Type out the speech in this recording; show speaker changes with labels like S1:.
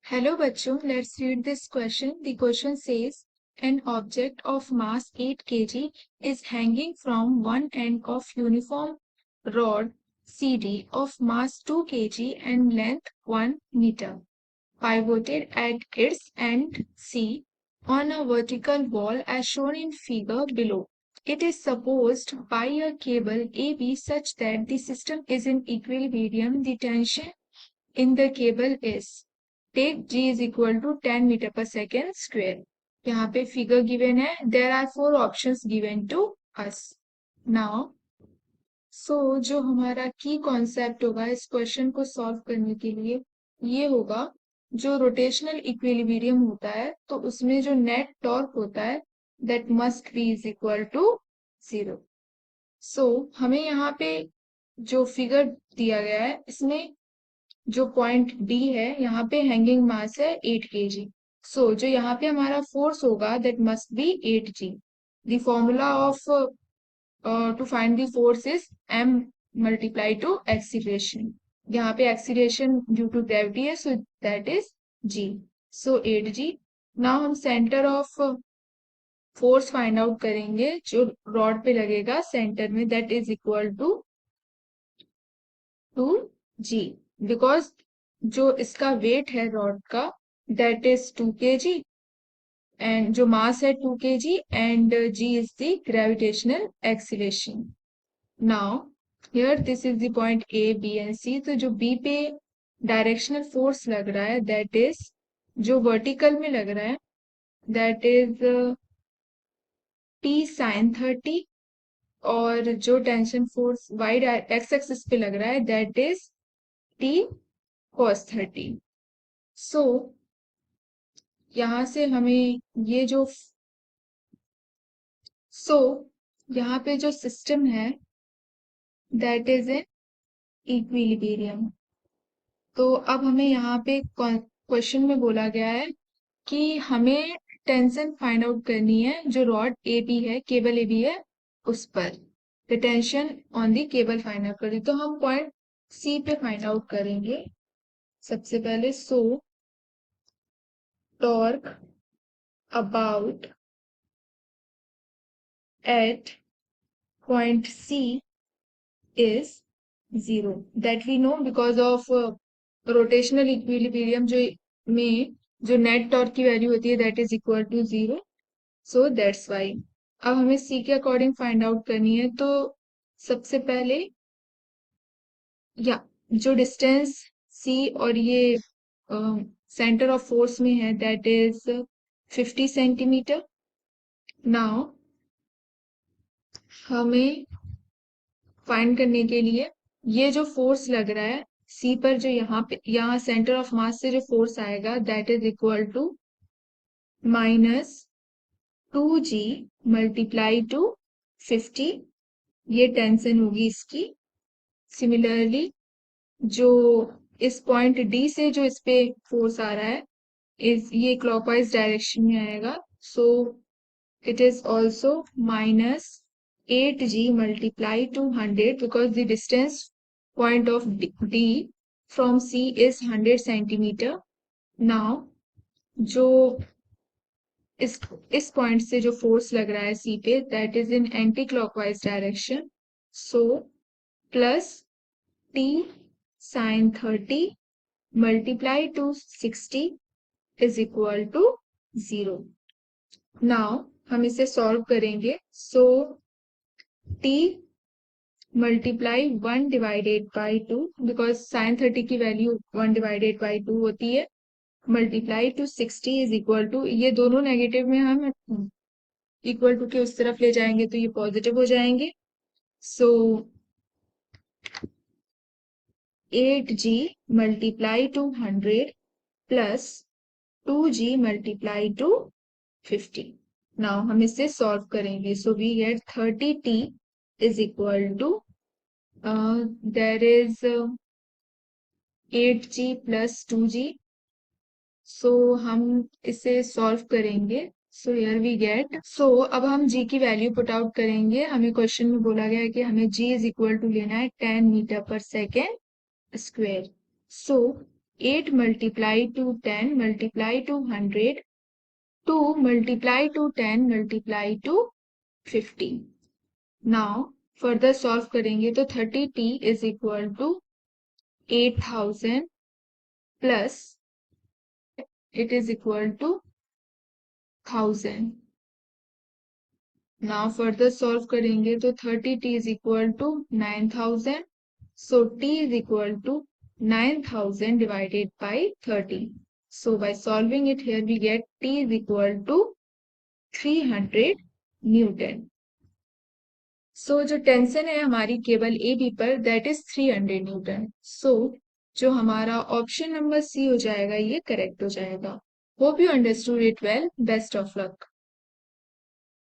S1: Hello bachcho, let's read this question. The question says, an object of mass 8 kg is hanging from one end of uniform rod CD of mass 2 kg and length 1 meter, pivoted at its end C on a vertical wall as shown in figure below. It is supposed by a cable AB such that the system is in equilibrium. The tension in the cable is take G is equal to 10 metre per second square. यहाँ पे figure given है. There are 4 options given to us. Now जो हमारा की concept होगा इस question को solve करने के लिए ये होगा, जो रोटेशनल इक्विलिब्रियम होता है तो उसमें जो नेट टॉर्क होता है that must be is equal to 0. हमें यहाँ पे जो फिगर दिया गया है इसमें जो पॉइंट डी है यहाँ पे हैंगिंग मास है 8 kg. जो यहाँ पे हमारा फोर्स होगा that must be 8g. The formula of to find the force is m multiply to acceleration. यहाँ पे एक्सीलरेशन ड्यू टू ग्रेविटी है so that is g. 8g. Now हम centre of force find out करेंगे जो rod पे लगेगा centre में that is equal to 2g. Because जो इसका वेट है रॉड का दैट इज 2 kg एंड जो मास है 2 kg and g is the gravitational acceleration. Now here this is the point A B and C. तो जो बी पे डायरेक्शनल फोर्स लग रहा है दैट इज जो वर्टिकल में लग रहा है दैट इज टी साइन 30 और जो tension force y x axis पे लग रहा है दैट इज टी cos 30. यहां से हमें ये जो यहाँ पे जो सिस्टम है दैट इज इन इक्विलिब्रियम. तो अब हमें यहाँ पे क्वेश्चन में बोला गया है कि हमें टेंशन फाइंड आउट करनी है जो रॉड ए बी है, केबल ए बी है उस पर. The tension on the cable find out करनी. तो हम पॉइंट सी पे फाइंड आउट करेंगे सबसे पहले. Torque about at point C is 0. That we know because of rotational equilibrium जो में जो नेट टॉर्क की वैल्यू होती है that is equal to 0. That's y. अब हमें C के अकॉर्डिंग फाइंड आउट करनी है. तो सबसे पहले जो डिस्टेंस C और ये सेंटर ऑफ फोर्स में है दैट इज 50 सेंटीमीटर. नाउ हमें फाइंड करने के लिए ये जो फोर्स लग रहा है सी पर जो यहाँ सेंटर ऑफ मास से जो फोर्स आएगा that is equal to -2g multiply to 50. ये टेंशन होगी इसकी. सिमिलरली जो इस पॉइंट डी से जो इस पे फोर्स आ रहा है इस ये क्लॉकवाइज डायरेक्शन में आएगा. it is also -8g multiply to 100 because the distance point of D from C is 100 centimeter. Now जो इस पॉइंट से जो फोर्स लग रहा है C पे that is in anti clockwise direction. Plus T sin 30 multiply to 60 is equal to 0. Now हम इसे सॉल्व करेंगे. t multiply 1 divided by 2 because sine 30 की वैल्यू 1 डिवाइडेड बाई 2 होती है. Multiply to 60 is equal to, ये दोनों negative में हम इक्वल टू के उस तरफ ले जाएंगे तो ये पॉजिटिव हो जाएंगे. 8g multiply to 100 plus 2g multiply to 50. Now हम इसे सॉल्व करेंगे. We get 30t is equal to there is 8g plus 2g. हम इसे सॉल्व करेंगे. Here we get. अब हम g की वैल्यू पुट आउट करेंगे. हमें क्वेश्चन में बोला गया है कि हमें g इज इक्वल टू लेना है 10 metre per second square. 8 multiply to 10 multiply to 100, 2 multiply to 10 multiply to 50. Now further solve करेंगे तो 30t is equal to 8000 plus it is equal to 1000. Now further solve करेंगे तो 30t is equal to 9000. So t is equal to 9000 divided by 30. So by solving it here we get t is equal to 300 Newton. So जो tension है हमारी cable A B पर that is 300 Newton. सो जो हमारा option number C हो जाएगा ये correct हो जाएगा. Hope you understood it well. Best of luck.